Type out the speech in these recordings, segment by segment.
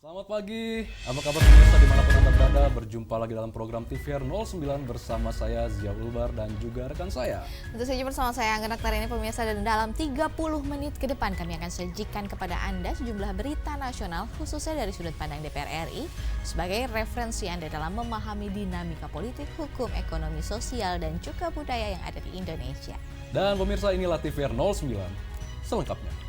Selamat pagi, apa kabar pemirsa dimanapun Anda berada. Berjumpa lagi dalam program TVR 09 bersama saya Zia Ulbar dan juga rekan saya. Tentu saja bersama saya Angga Naktar ini pemirsa, dan dalam 30 menit ke depan kami akan sajikan kepada Anda sejumlah berita nasional khususnya dari sudut pandang DPR RI sebagai referensi Anda dalam memahami dinamika politik, hukum, ekonomi, sosial, dan juga budaya yang ada di Indonesia. Dan pemirsa, inilah TVR 09 selengkapnya.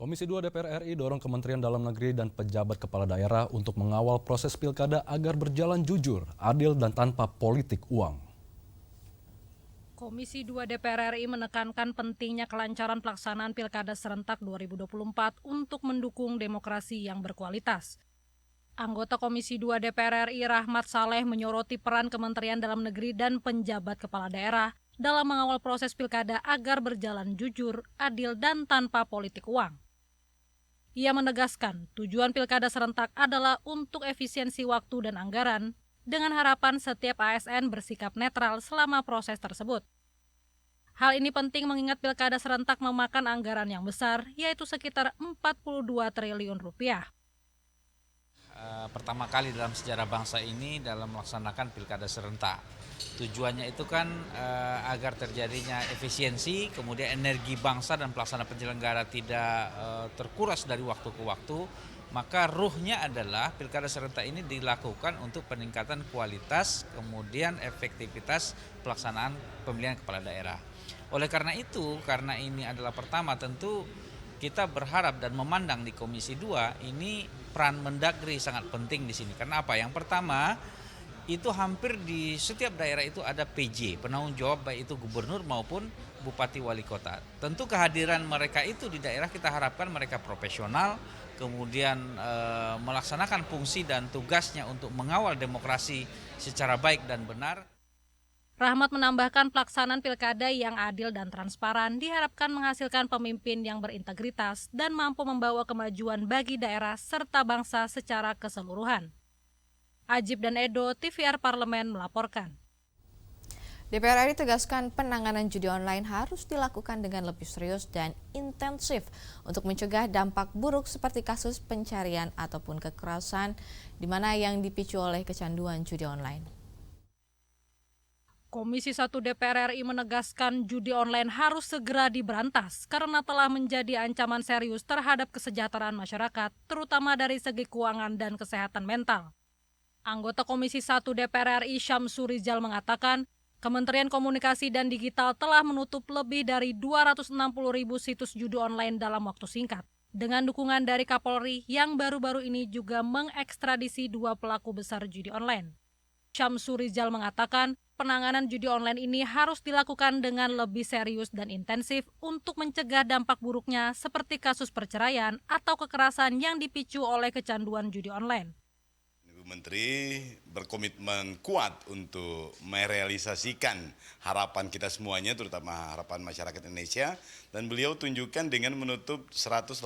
Komisi 2 DPR RI dorong Kementerian Dalam Negeri dan pejabat kepala daerah untuk mengawal proses pilkada agar berjalan jujur, adil, dan tanpa politik uang. Komisi 2 DPR RI menekankan pentingnya kelancaran pelaksanaan Pilkada serentak 2024 untuk mendukung demokrasi yang berkualitas. Anggota Komisi 2 DPR RI Rahmat Saleh menyoroti peran Kementerian Dalam Negeri dan penjabat kepala daerah dalam mengawal proses pilkada agar berjalan jujur, adil, dan tanpa politik uang. Ia menegaskan tujuan pilkada serentak adalah untuk efisiensi waktu dan anggaran, dengan harapan setiap ASN bersikap netral selama proses tersebut. Hal ini penting mengingat pilkada serentak memakan anggaran yang besar, yaitu sekitar 42 triliun rupiah. Pertama kali dalam sejarah bangsa ini dalam melaksanakan pilkada serentak. Tujuannya itu kan agar terjadinya efisiensi, kemudian energi bangsa dan pelaksana penyelenggara tidak terkuras dari waktu ke waktu. Maka ruhnya adalah pilkada serentak ini dilakukan untuk peningkatan kualitas, kemudian efektivitas pelaksanaan pemilihan kepala daerah. Oleh karena itu, karena ini adalah pertama, tentu kita berharap dan memandang di Komisi 2 ini peran Mendagri sangat penting di sini. Karena apa? Yang pertama, itu hampir di setiap daerah itu ada PJ, penanggung jawab, baik itu gubernur maupun bupati wali kota. Tentu kehadiran mereka itu di daerah kita harapkan mereka profesional, kemudian melaksanakan fungsi dan tugasnya untuk mengawal demokrasi secara baik dan benar. Rahmat menambahkan pelaksanaan pilkada yang adil dan transparan diharapkan menghasilkan pemimpin yang berintegritas dan mampu membawa kemajuan bagi daerah serta bangsa secara keseluruhan. Ajib dan Edo, TVR Parlemen melaporkan. DPR RI tegaskan penanganan judi online harus dilakukan dengan lebih serius dan intensif untuk mencegah dampak buruk seperti kasus pencarian ataupun kekerasan di mana yang dipicu oleh kecanduan judi online. Komisi 1 DPR RI menegaskan judi online harus segera diberantas karena telah menjadi ancaman serius terhadap kesejahteraan masyarakat, terutama dari segi keuangan dan kesehatan mental. Anggota Komisi 1 DPR RI Syamsu Rizal mengatakan, Kementerian Komunikasi dan Digital telah menutup lebih dari 260.000 situs judi online dalam waktu singkat. Dengan dukungan dari Kapolri yang baru-baru ini juga mengekstradisi 2 pelaku besar judi online. Syamsu Rizal mengatakan, penanganan judi online ini harus dilakukan dengan lebih serius dan intensif untuk mencegah dampak buruknya seperti kasus perceraian atau kekerasan yang dipicu oleh kecanduan judi online. Ibu Menteri berkomitmen kuat untuk merealisasikan harapan kita semuanya, terutama harapan masyarakat Indonesia, dan beliau tunjukkan dengan menutup 187.000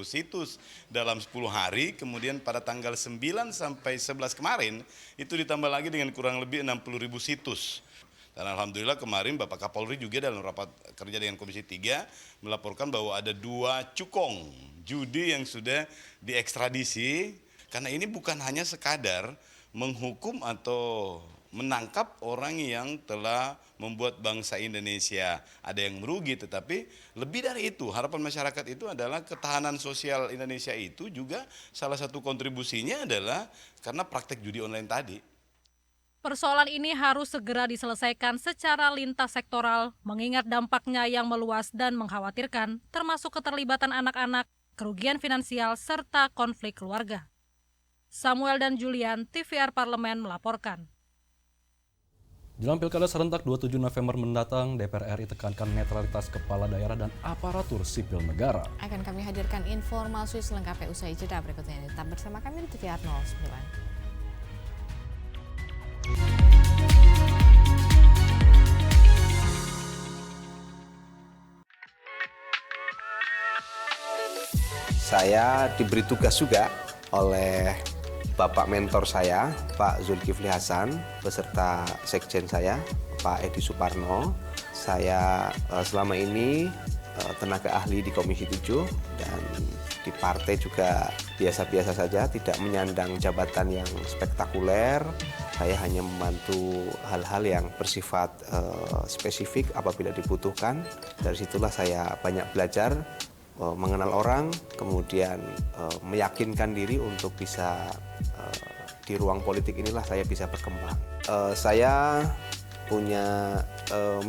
situs dalam 10 hari, kemudian pada tanggal 9 sampai 11 kemarin itu ditambah lagi dengan kurang lebih 60.000 situs. Dan alhamdulillah kemarin Bapak Kapolri juga dalam rapat kerja dengan Komisi 3 melaporkan bahwa ada 2 cukong judi yang sudah diekstradisi. Karena ini bukan hanya sekadar menghukum atau menangkap orang yang telah membuat bangsa Indonesia ada yang merugi, tetapi lebih dari itu harapan masyarakat itu adalah ketahanan sosial Indonesia itu juga salah satu kontribusinya adalah karena praktek judi online tadi. Persoalan ini harus segera diselesaikan secara lintas sektoral, mengingat dampaknya yang meluas dan mengkhawatirkan, termasuk keterlibatan anak-anak, kerugian finansial, serta konflik keluarga. Samuel dan Julian, TVR Parlemen melaporkan. Jelang Pilkada serentak 27 November mendatang, DPR RI tekankan netralitas kepala daerah dan aparatur sipil negara. Akan kami hadirkan informasi selengkapnya usai jeda berikutnya. Tetap bersama kami di TVR 09. Saya diberi tugas juga oleh Bapak mentor saya, Pak Zulkifli Hasan, beserta Sekjen saya, Pak Edi Suparno, Saya selama ini tenaga ahli di Komisi 7 dan di partai juga biasa-biasa saja, tidak menyandang jabatan yang spektakuler. Saya hanya membantu hal-hal yang bersifat spesifik apabila dibutuhkan. Dari situlah saya banyak belajar, mengenal orang, kemudian meyakinkan diri untuk bisa di ruang politik inilah saya bisa berkembang. Saya punya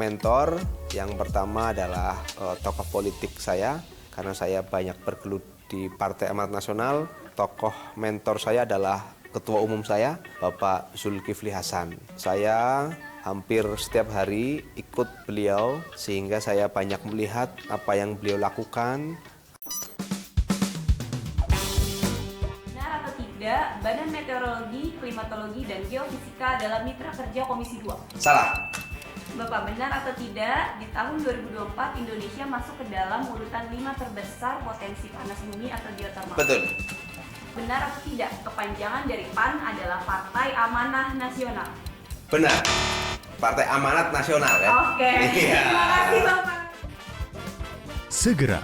mentor, yang pertama adalah tokoh politik saya, karena saya banyak bergelut di Partai Amanat Nasional. Tokoh mentor saya adalah Ketua Umum saya, Bapak Zulkifli Hasan. Saya hampir setiap hari ikut beliau, sehingga saya banyak melihat apa yang beliau lakukan. Benar atau tidak, Badan Meteorologi, Klimatologi, dan Geofisika adalah mitra kerja Komisi 2? Salah. Bapak, benar atau tidak, di tahun 2024 Indonesia masuk ke dalam urutan 5 terbesar potensi panas bumi atau geotermal? Betul. Benar atau tidak, kepanjangan dari PAN adalah Partai Amanah Nasional? Benar. Partai Amanat Nasional ya. Oke, Iya. terima kasih Bapak. Segera,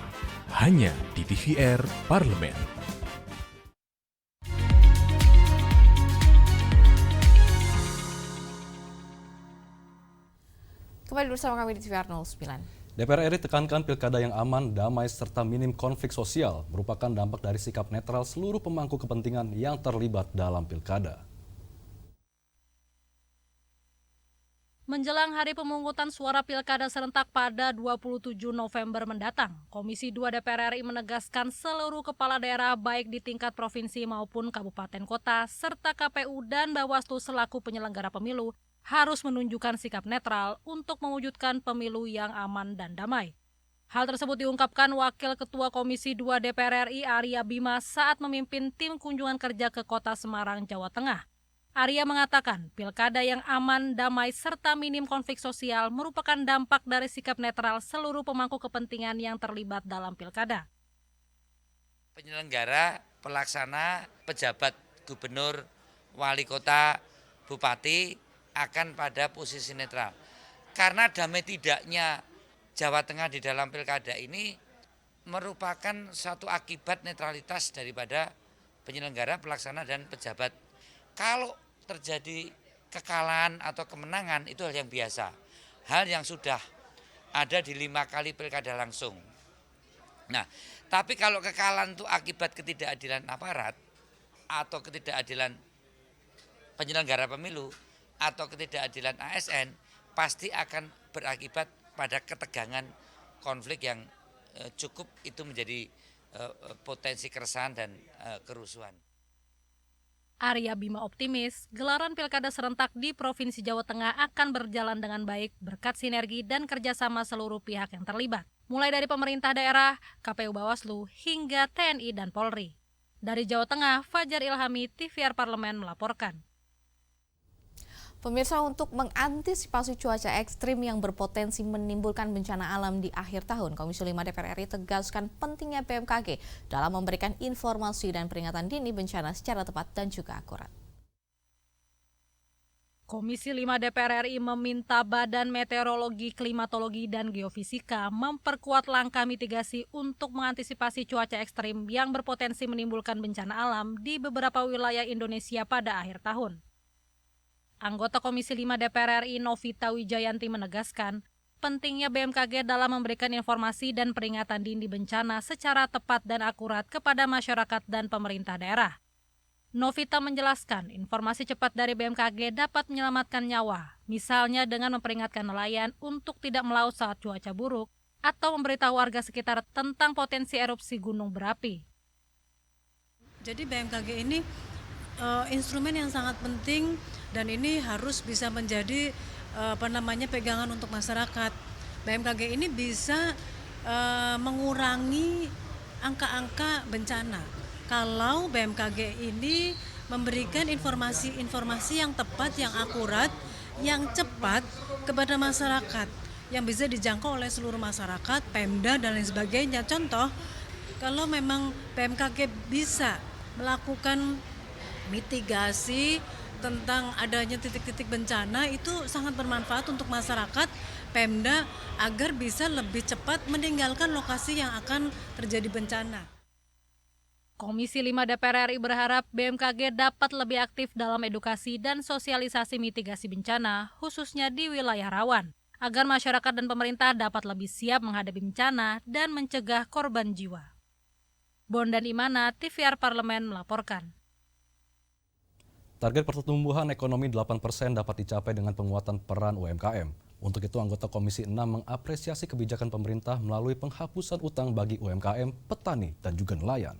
hanya di TVR Parlemen. Kembali bersama kami di TVR 09. DPR RI tekankan pilkada yang aman, damai, serta minim konflik sosial merupakan dampak dari sikap netral seluruh pemangku kepentingan yang terlibat dalam pilkada. Menjelang hari pemungutan suara pilkada serentak pada 27 November mendatang, Komisi 2 DPR RI menegaskan seluruh kepala daerah baik di tingkat provinsi maupun kabupaten kota, serta KPU dan Bawaslu selaku penyelenggara pemilu harus menunjukkan sikap netral untuk mewujudkan pemilu yang aman dan damai. Hal tersebut diungkapkan Wakil Ketua Komisi 2 DPR RI Arya Bima saat memimpin tim kunjungan kerja ke Kota Semarang, Jawa Tengah. Arya mengatakan pilkada yang aman, damai, serta minim konflik sosial merupakan dampak dari sikap netral seluruh pemangku kepentingan yang terlibat dalam pilkada. Penyelenggara, pelaksana, pejabat gubernur, wali kota, bupati akan pada posisi netral. Karena damai tidaknya Jawa Tengah di dalam pilkada ini merupakan suatu akibat netralitas daripada penyelenggara, pelaksana, dan pejabat. Kalau terjadi kekalahan atau kemenangan itu hal yang biasa. Hal yang sudah ada di 5 kali pilkada langsung. Nah, tapi kalau kekalahan itu akibat ketidakadilan aparat atau ketidakadilan penyelenggara pemilu atau ketidakadilan ASN, pasti akan berakibat pada ketegangan konflik yang cukup itu menjadi potensi keresahan dan kerusuhan. Arya Bima optimis gelaran pilkada serentak di Provinsi Jawa Tengah akan berjalan dengan baik berkat sinergi dan kerjasama seluruh pihak yang terlibat, mulai dari pemerintah daerah, KPU Bawaslu, hingga TNI dan Polri. Dari Jawa Tengah, Fajar Ilhami, TVR Parlemen melaporkan. Pemirsa, untuk mengantisipasi cuaca ekstrim yang berpotensi menimbulkan bencana alam di akhir tahun, Komisi 5 DPR RI tegaskan pentingnya BMKG dalam memberikan informasi dan peringatan dini bencana secara tepat dan juga akurat. Komisi 5 DPR RI meminta Badan Meteorologi, Klimatologi, dan Geofisika memperkuat langkah mitigasi untuk mengantisipasi cuaca ekstrim yang berpotensi menimbulkan bencana alam di beberapa wilayah Indonesia pada akhir tahun. Anggota Komisi 5 DPR RI Novita Wijayanti menegaskan pentingnya BMKG dalam memberikan informasi dan peringatan dini bencana secara tepat dan akurat kepada masyarakat dan pemerintah daerah. Novita menjelaskan informasi cepat dari BMKG dapat menyelamatkan nyawa, misalnya dengan memperingatkan nelayan untuk tidak melaut saat cuaca buruk atau memberitahu warga sekitar tentang potensi erupsi gunung berapi. Jadi BMKG ini instrumen yang sangat penting dan ini harus bisa menjadi pegangan untuk masyarakat. BMKG ini bisa mengurangi angka-angka bencana kalau BMKG ini memberikan informasi-informasi yang tepat, yang akurat, yang cepat kepada masyarakat, yang bisa dijangkau oleh seluruh masyarakat, Pemda dan lain sebagainya. Contoh, kalau memang BMKG bisa melakukan mitigasi tentang adanya titik-titik bencana itu sangat bermanfaat untuk masyarakat Pemda agar bisa lebih cepat meninggalkan lokasi yang akan terjadi bencana. Komisi 5 DPR RI berharap BMKG dapat lebih aktif dalam edukasi dan sosialisasi mitigasi bencana, khususnya di wilayah rawan, agar masyarakat dan pemerintah dapat lebih siap menghadapi bencana dan mencegah korban jiwa. Bondan Imana, TVR Parlemen melaporkan. Target pertumbuhan ekonomi 8% dapat dicapai dengan penguatan peran UMKM. Untuk itu, anggota Komisi 6 mengapresiasi kebijakan pemerintah melalui penghapusan utang bagi UMKM, petani, dan juga nelayan.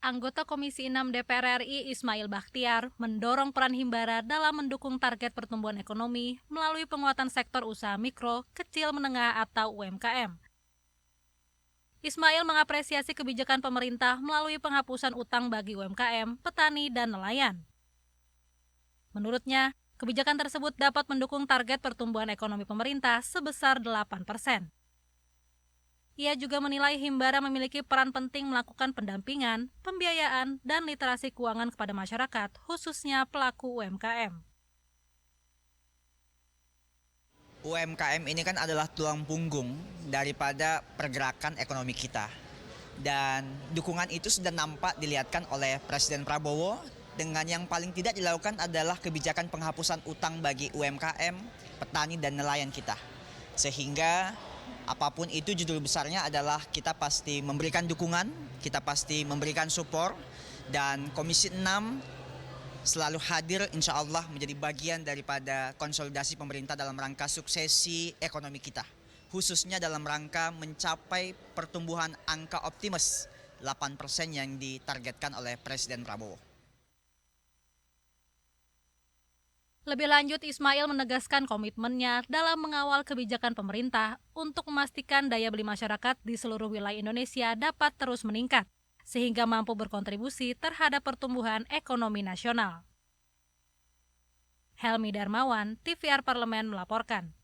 Anggota Komisi 6 DPR RI Ismail Bakhtiar mendorong peran Himbara dalam mendukung target pertumbuhan ekonomi melalui penguatan sektor usaha mikro, kecil, menengah atau UMKM. Ismail mengapresiasi kebijakan pemerintah melalui penghapusan utang bagi UMKM, petani, dan nelayan. Menurutnya, kebijakan tersebut dapat mendukung target pertumbuhan ekonomi pemerintah sebesar 8%. Ia juga menilai Himbara memiliki peran penting melakukan pendampingan, pembiayaan, dan literasi keuangan kepada masyarakat, khususnya pelaku UMKM. UMKM ini kan adalah tulang punggung daripada pergerakan ekonomi kita. Dan dukungan itu sudah nampak dilihatkan oleh Presiden Prabowo dengan yang paling tidak dilakukan adalah kebijakan penghapusan utang bagi UMKM, petani, dan nelayan kita. Sehingga apapun itu judul besarnya adalah kita pasti memberikan dukungan, kita pasti memberikan support, dan Komisi 6 selalu hadir insya Allah menjadi bagian daripada konsolidasi pemerintah dalam rangka suksesi ekonomi kita. Khususnya dalam rangka mencapai pertumbuhan angka optimis 8% yang ditargetkan oleh Presiden Prabowo. Lebih lanjut, Ismail menegaskan komitmennya dalam mengawal kebijakan pemerintah untuk memastikan daya beli masyarakat di seluruh wilayah Indonesia dapat terus meningkat, sehingga mampu berkontribusi terhadap pertumbuhan ekonomi nasional. Helmi Darmawan, TVR Parlemen melaporkan.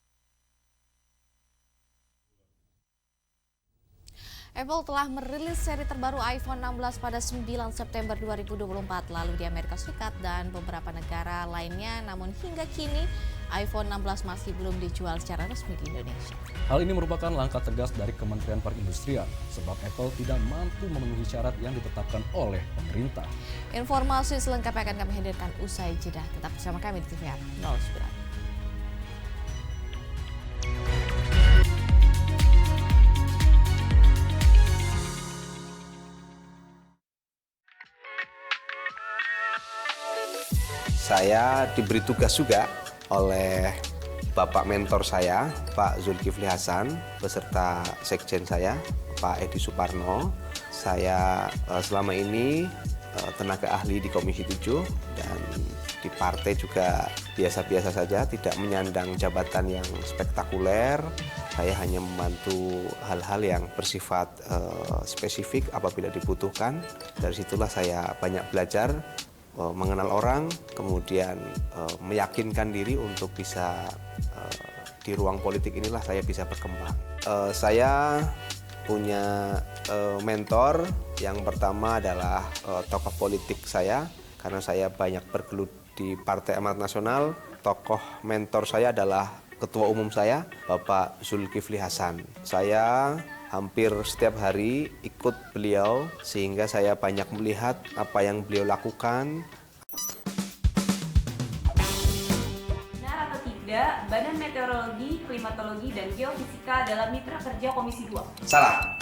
Apple telah merilis seri terbaru iPhone 16 pada 9 September 2024 lalu di Amerika Serikat dan beberapa negara lainnya, namun hingga kini iPhone 16 masih belum dijual secara resmi di Indonesia. Hal ini merupakan langkah tegas dari Kementerian Perindustrian sebab Apple tidak mampu memenuhi syarat yang ditetapkan oleh pemerintah. Informasi selengkapnya akan kami hadirkan usai jeda. Tetap bersama kami di TVR 09. Saya diberi tugas juga oleh Bapak mentor saya, Pak Zulkifli Hasan, beserta Sekjen saya, Pak Edi Suparno. Saya selama ini tenaga ahli di Komisi 7 dan di partai juga biasa-biasa saja, tidak menyandang jabatan yang spektakuler. Saya hanya membantu hal-hal yang bersifat spesifik apabila dibutuhkan. Dari situlah saya banyak belajar, mengenal orang, kemudian meyakinkan diri untuk bisa di ruang politik inilah saya bisa berkembang. Saya punya mentor, yang pertama adalah tokoh politik saya, karena saya banyak bergelut di Partai Amanat Nasional. Tokoh mentor saya adalah Ketua Umum saya, Bapak Zulkifli Hasan. Saya hampir setiap hari ikut beliau sehingga saya banyak melihat apa yang beliau lakukan. Benar atau tidak, Badan Meteorologi, Klimatologi, dan Geofisika adalah mitra kerja Komisi 2? Salah.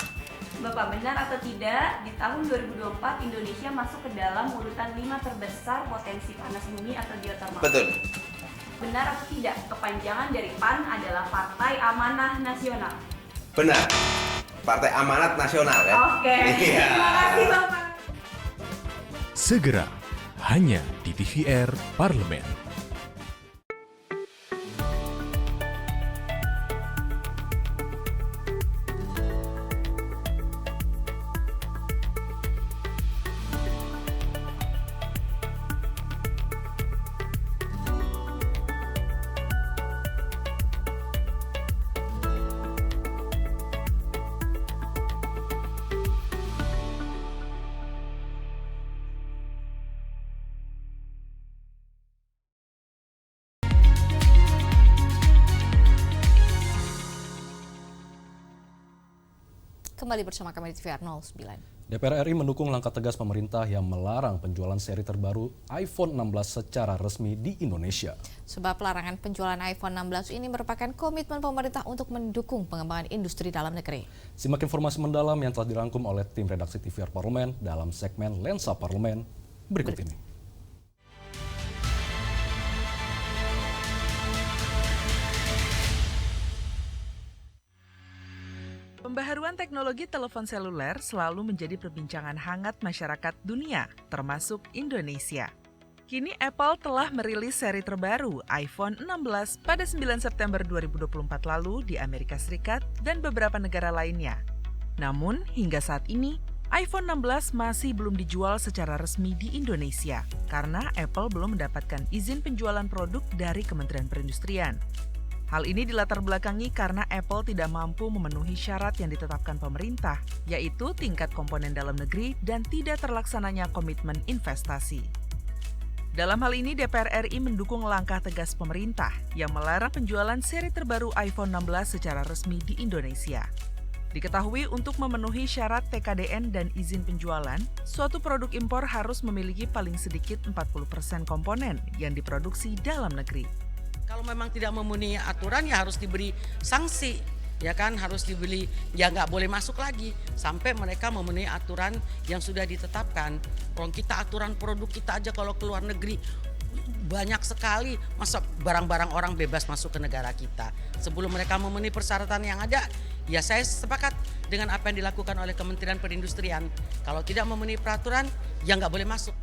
Bapak, benar atau tidak, di tahun 2024 Indonesia masuk ke dalam urutan 5 terbesar potensi panas bumi atau geotermal? Betul. Benar atau tidak, kepanjangan dari PAN adalah Partai Amanah Nasional? Benar. Partai Amanat Nasional ya. Oke. Iya. Terima kasih Bapak. Segera hanya di TVR Parlemen. Kembali bersama kami di TVR 09. DPR RI mendukung langkah tegas pemerintah yang melarang penjualan seri terbaru iPhone 16 secara resmi di Indonesia. Sebab larangan penjualan iPhone 16 ini merupakan komitmen pemerintah untuk mendukung pengembangan industri dalam negeri. Simak informasi mendalam yang telah dirangkum oleh tim redaksi TVR Parlemen dalam segmen Lensa Parlemen berikut ini. Pembaharuan teknologi telepon seluler selalu menjadi perbincangan hangat masyarakat dunia, termasuk Indonesia. Kini Apple telah merilis seri terbaru iPhone 16 pada 9 September 2024 lalu di Amerika Serikat dan beberapa negara lainnya. Namun, hingga saat ini, iPhone 16 masih belum dijual secara resmi di Indonesia karena Apple belum mendapatkan izin penjualan produk dari Kementerian Perindustrian. Hal ini dilatar belakangi karena Apple tidak mampu memenuhi syarat yang ditetapkan pemerintah, yaitu tingkat komponen dalam negeri dan tidak terlaksananya komitmen investasi. Dalam hal ini, DPR RI mendukung langkah tegas pemerintah yang melarang penjualan seri terbaru iPhone 16 secara resmi di Indonesia. Diketahui untuk memenuhi syarat TKDN dan izin penjualan, suatu produk impor harus memiliki paling sedikit 40% komponen yang diproduksi dalam negeri. Kalau memang tidak memenuhi aturan ya harus diberi sanksi, ya kan, harus dibeli, ya nggak boleh masuk lagi sampai mereka memenuhi aturan yang sudah ditetapkan. Kalau kita aturan produk kita aja kalau ke luar negeri banyak sekali, masa barang-barang orang bebas masuk ke negara kita. Sebelum mereka memenuhi persyaratan yang ada, ya saya sepakat dengan apa yang dilakukan oleh Kementerian Perindustrian. Kalau tidak memenuhi peraturan, ya nggak boleh masuk.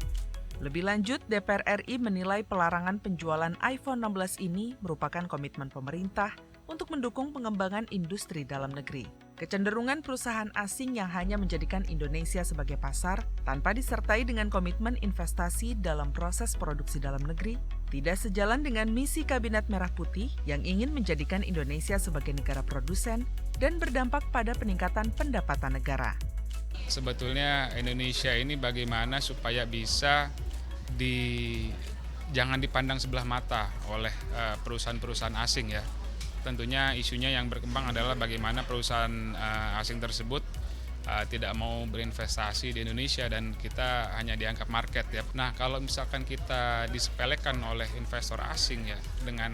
Lebih lanjut, DPR RI menilai pelarangan penjualan iPhone 16 ini merupakan komitmen pemerintah untuk mendukung pengembangan industri dalam negeri. Kecenderungan perusahaan asing yang hanya menjadikan Indonesia sebagai pasar tanpa disertai dengan komitmen investasi dalam proses produksi dalam negeri tidak sejalan dengan misi Kabinet Merah Putih yang ingin menjadikan Indonesia sebagai negara produsen dan berdampak pada peningkatan pendapatan negara. Sebetulnya Indonesia ini bagaimana supaya bisa jangan dipandang sebelah mata oleh perusahaan-perusahaan asing ya. Tentunya isunya yang berkembang adalah bagaimana perusahaan asing tersebut tidak mau berinvestasi di Indonesia dan kita hanya dianggap market ya. Nah, kalau misalkan kita disepelekan oleh investor asing ya dengan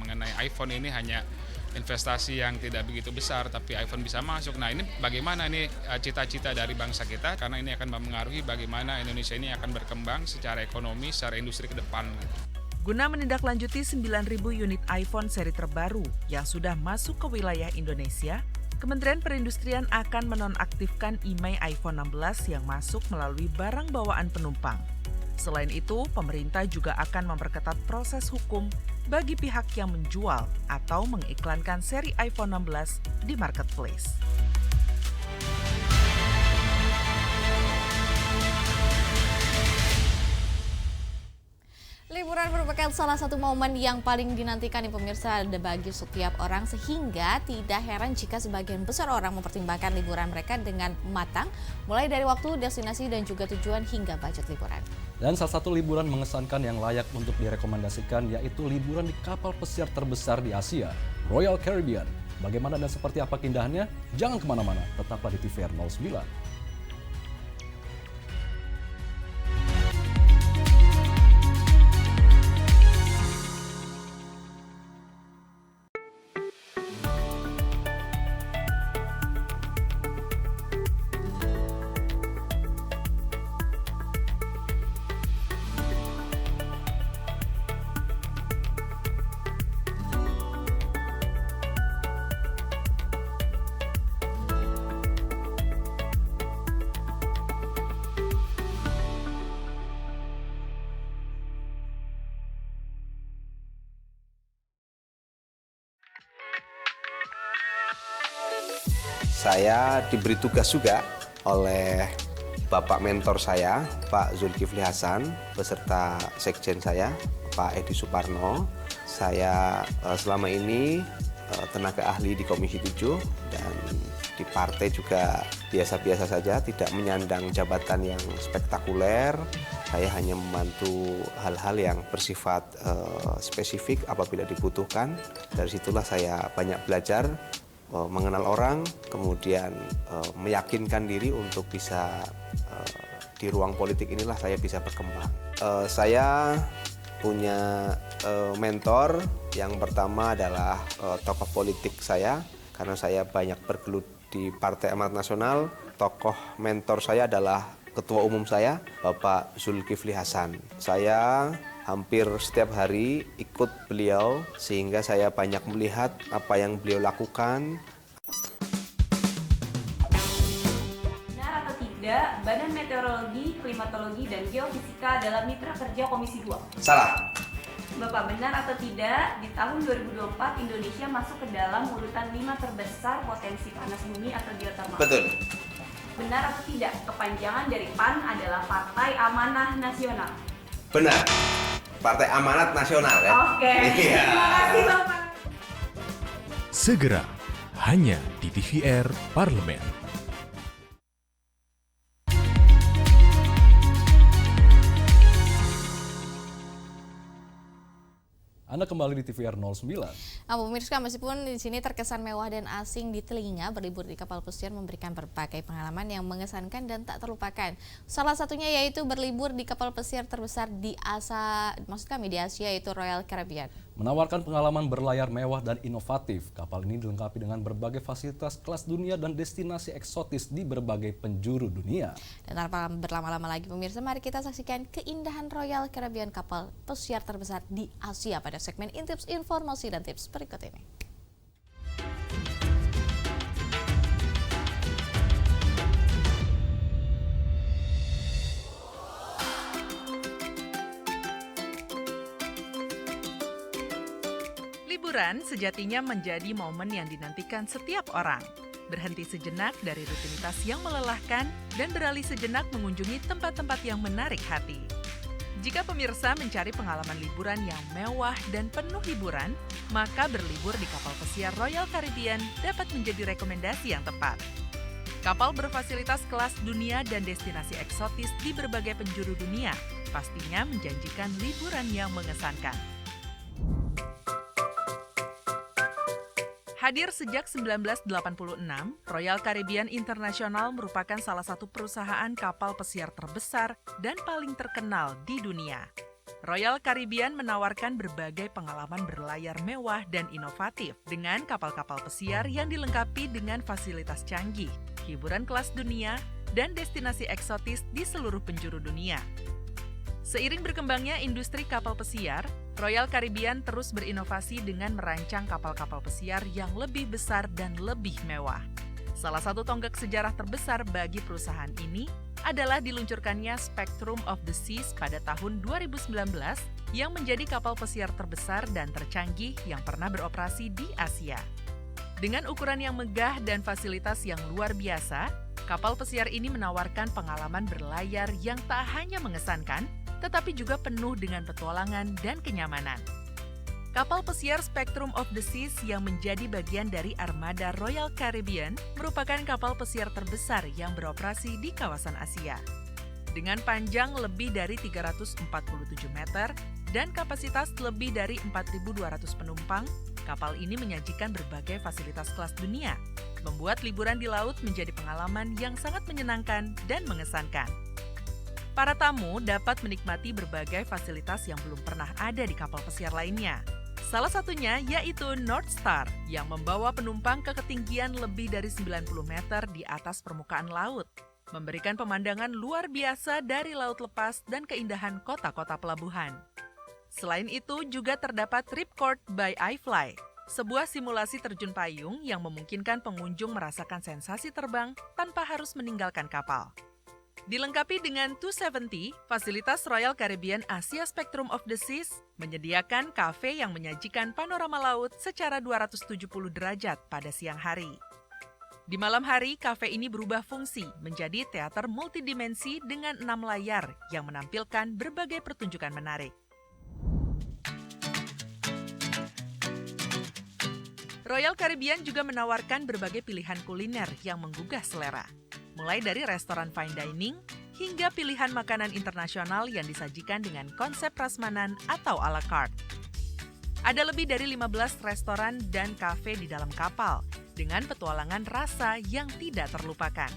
mengenai iPhone ini hanya investasi yang tidak begitu besar tapi iPhone bisa masuk. Nah, ini bagaimana ini cita-cita dari bangsa kita karena ini akan mempengaruhi bagaimana Indonesia ini akan berkembang secara ekonomi, secara industri ke depan. Guna menindaklanjuti 9.000 unit iPhone seri terbaru yang sudah masuk ke wilayah Indonesia, Kementerian Perindustrian akan menonaktifkan IMEI iPhone 16 yang masuk melalui barang bawaan penumpang. Selain itu, pemerintah juga akan memperketat proses hukum bagi pihak yang menjual atau mengiklankan seri iPhone 16 di marketplace. Liburan merupakan salah satu momen yang paling dinantikan nih pemirsa bagi setiap orang sehingga tidak heran jika sebagian besar orang mempertimbangkan liburan mereka dengan matang mulai dari waktu, destinasi dan juga tujuan hingga budget liburan. Dan salah satu liburan mengesankan yang layak untuk direkomendasikan yaitu liburan di kapal pesiar terbesar di Asia, Royal Caribbean. Bagaimana dan seperti apa keindahannya? Jangan kemana-mana, tetaplah di TVR 09. Saya diberi tugas juga oleh Bapak mentor saya, Pak Zulkifli Hasan, beserta Sekjen saya, Pak Edi Suparno. Saya selama ini tenaga ahli di Komisi 7 dan di partai juga biasa-biasa saja, tidak menyandang jabatan yang spektakuler. Saya hanya membantu hal-hal yang bersifat spesifik apabila dibutuhkan. Dari situlah saya banyak belajar mengenal orang, kemudian meyakinkan diri untuk bisa di ruang politik inilah saya bisa berkembang. Saya punya mentor, yang pertama adalah tokoh politik saya, karena saya banyak bergelut di Partai Amanat Nasional. Tokoh mentor saya adalah Ketua Umum saya, Bapak Zulkifli Hasan. Saya hampir setiap hari ikut beliau, sehingga saya banyak melihat apa yang beliau lakukan. Benar atau tidak, Badan Meteorologi, Klimatologi, dan Geofisika adalah mitra kerja Komisi 2? Salah. Bapak, benar atau tidak, di tahun 2024 Indonesia masuk ke dalam urutan 5 terbesar potensi panas bumi atau geotermal? Betul. Benar atau tidak, kepanjangan dari PAN adalah Partai Amanah Nasional? Benar. Partai Amanat Nasional ya. Oke. Iya. Terima kasih Bapak. Segera hanya di TVR Parlemen. Anda kembali di TVR 09. Nah, pemirsa, meskipun di sini terkesan mewah dan asing di telinga, berlibur di kapal pesiar memberikan berbagai pengalaman yang mengesankan dan tak terlupakan. Salah satunya yaitu berlibur di kapal pesiar terbesar di Asia, yaitu Royal Caribbean. Menawarkan pengalaman berlayar mewah dan inovatif, kapal ini dilengkapi dengan berbagai fasilitas kelas dunia dan destinasi eksotis di berbagai penjuru dunia. Dan tanpa berlama-lama lagi pemirsa, mari kita saksikan keindahan Royal Caribbean, kapal pesiar terbesar di Asia, pada segmen Intips Informasi dan Tips berikut ini. Liburan sejatinya menjadi momen yang dinantikan setiap orang. Berhenti sejenak dari rutinitas yang melelahkan dan beralih sejenak mengunjungi tempat-tempat yang menarik hati. Jika pemirsa mencari pengalaman liburan yang mewah dan penuh hiburan, maka berlibur di kapal pesiar Royal Caribbean dapat menjadi rekomendasi yang tepat. Kapal berfasilitas kelas dunia dan destinasi eksotis di berbagai penjuru dunia, pastinya menjanjikan liburan yang mengesankan. Hadir sejak 1986, Royal Caribbean International merupakan salah satu perusahaan kapal pesiar terbesar dan paling terkenal di dunia. Royal Caribbean menawarkan berbagai pengalaman berlayar mewah dan inovatif dengan kapal-kapal pesiar yang dilengkapi dengan fasilitas canggih, hiburan kelas dunia, dan destinasi eksotis di seluruh penjuru dunia. Seiring berkembangnya industri kapal pesiar, Royal Caribbean terus berinovasi dengan merancang kapal-kapal pesiar yang lebih besar dan lebih mewah. Salah satu tonggak sejarah terbesar bagi perusahaan ini adalah diluncurkannya Spectrum of the Seas pada tahun 2019 yang menjadi kapal pesiar terbesar dan tercanggih yang pernah beroperasi di Asia. Dengan ukuran yang megah dan fasilitas yang luar biasa, kapal pesiar ini menawarkan pengalaman berlayar yang tak hanya mengesankan, tetapi juga penuh dengan petualangan dan kenyamanan. Kapal pesiar Spectrum of the Seas yang menjadi bagian dari armada Royal Caribbean merupakan kapal pesiar terbesar yang beroperasi di kawasan Asia. Dengan panjang lebih dari 347 meter dan kapasitas lebih dari 4.200 penumpang, kapal ini menyajikan berbagai fasilitas kelas dunia, membuat liburan di laut menjadi pengalaman yang sangat menyenangkan dan mengesankan. Para tamu dapat menikmati berbagai fasilitas yang belum pernah ada di kapal pesiar lainnya. Salah satunya yaitu North Star yang membawa penumpang ke ketinggian lebih dari 90 meter di atas permukaan laut, memberikan pemandangan luar biasa dari laut lepas dan keindahan kota-kota pelabuhan. Selain itu juga terdapat Ripcord by iFly, sebuah simulasi terjun payung yang memungkinkan pengunjung merasakan sensasi terbang tanpa harus meninggalkan kapal. Dilengkapi dengan 270, fasilitas Royal Caribbean Asia Spectrum of the Seas menyediakan kafe yang menyajikan panorama laut secara 270 derajat pada siang hari. Di malam hari, kafe ini berubah fungsi menjadi teater multidimensi dengan 6 layar yang menampilkan berbagai pertunjukan menarik. Royal Caribbean juga menawarkan berbagai pilihan kuliner yang menggugah selera. Mulai dari restoran fine dining hingga pilihan makanan internasional yang disajikan dengan konsep prasmanan atau a la carte. Ada lebih dari 15 restoran dan kafe di dalam kapal, dengan petualangan rasa yang tidak terlupakan.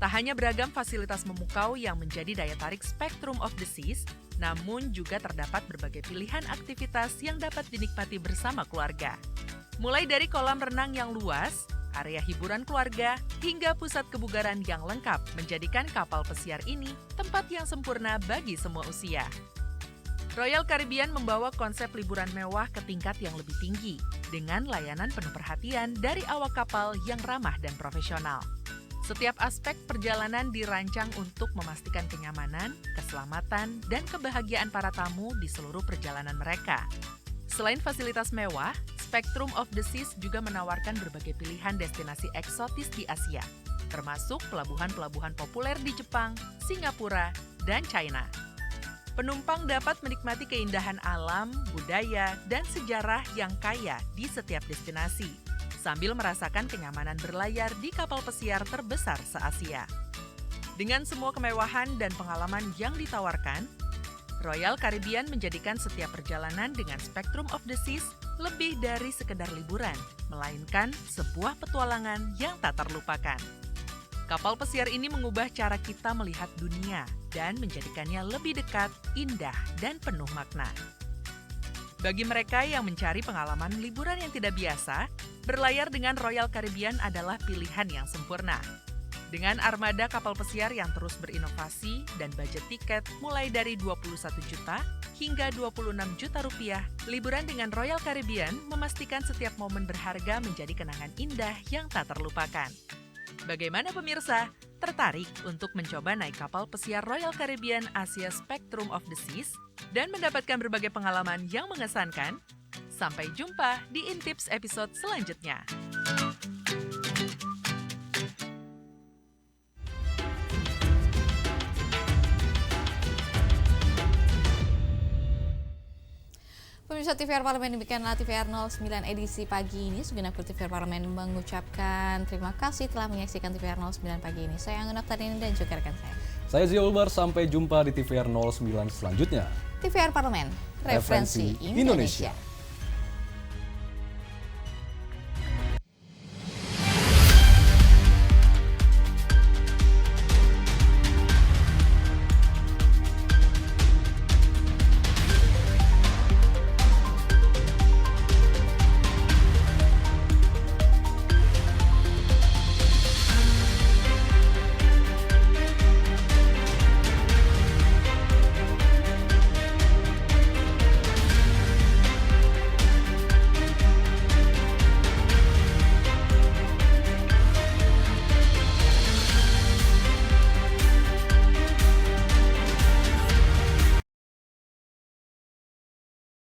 Tak hanya beragam fasilitas memukau yang menjadi daya tarik Spectrum of the Seas, namun juga terdapat berbagai pilihan aktivitas yang dapat dinikmati bersama keluarga. Mulai dari kolam renang yang luas, area hiburan keluarga, hingga pusat kebugaran yang lengkap menjadikan kapal pesiar ini tempat yang sempurna bagi semua usia. Royal Caribbean membawa konsep liburan mewah ke tingkat yang lebih tinggi, dengan layanan penuh perhatian dari awak kapal yang ramah dan profesional. Setiap aspek perjalanan dirancang untuk memastikan kenyamanan, keselamatan, dan kebahagiaan para tamu di seluruh perjalanan mereka. Selain fasilitas mewah, Spectrum of the Seas juga menawarkan berbagai pilihan destinasi eksotis di Asia, termasuk pelabuhan-pelabuhan populer di Jepang, Singapura, dan China. Penumpang dapat menikmati keindahan alam, budaya, dan sejarah yang kaya di setiap destinasi, sambil merasakan kenyamanan berlayar di kapal pesiar terbesar se-Asia. Dengan semua kemewahan dan pengalaman yang ditawarkan, Royal Caribbean menjadikan setiap perjalanan dengan Spectrum of the Seas lebih dari sekedar liburan, melainkan sebuah petualangan yang tak terlupakan. Kapal pesiar ini mengubah cara kita melihat dunia dan menjadikannya lebih dekat, indah, dan penuh makna. Bagi mereka yang mencari pengalaman liburan yang tidak biasa, berlayar dengan Royal Caribbean adalah pilihan yang sempurna. Dengan armada kapal pesiar yang terus berinovasi dan budget tiket mulai dari 21 juta hingga 26 juta rupiah, liburan dengan Royal Caribbean memastikan setiap momen berharga menjadi kenangan indah yang tak terlupakan. Bagaimana pemirsa? Tertarik untuk mencoba naik kapal pesiar Royal Caribbean Asia Spectrum of the Seas dan mendapatkan berbagai pengalaman yang mengesankan? Sampai jumpa di Intips episode selanjutnya. Pemirsa TVR Parlemen, demikianlah TVR 09 edisi pagi ini. Segenap kru TVR Parlemen mengucapkan terima kasih telah menyaksikan TVR 09 pagi ini. Saya Anggun Oktarini dan juga rekan Saya Zia Ulbar, sampai jumpa di TVR 09 selanjutnya. TVR Parlemen, referensi Indonesia.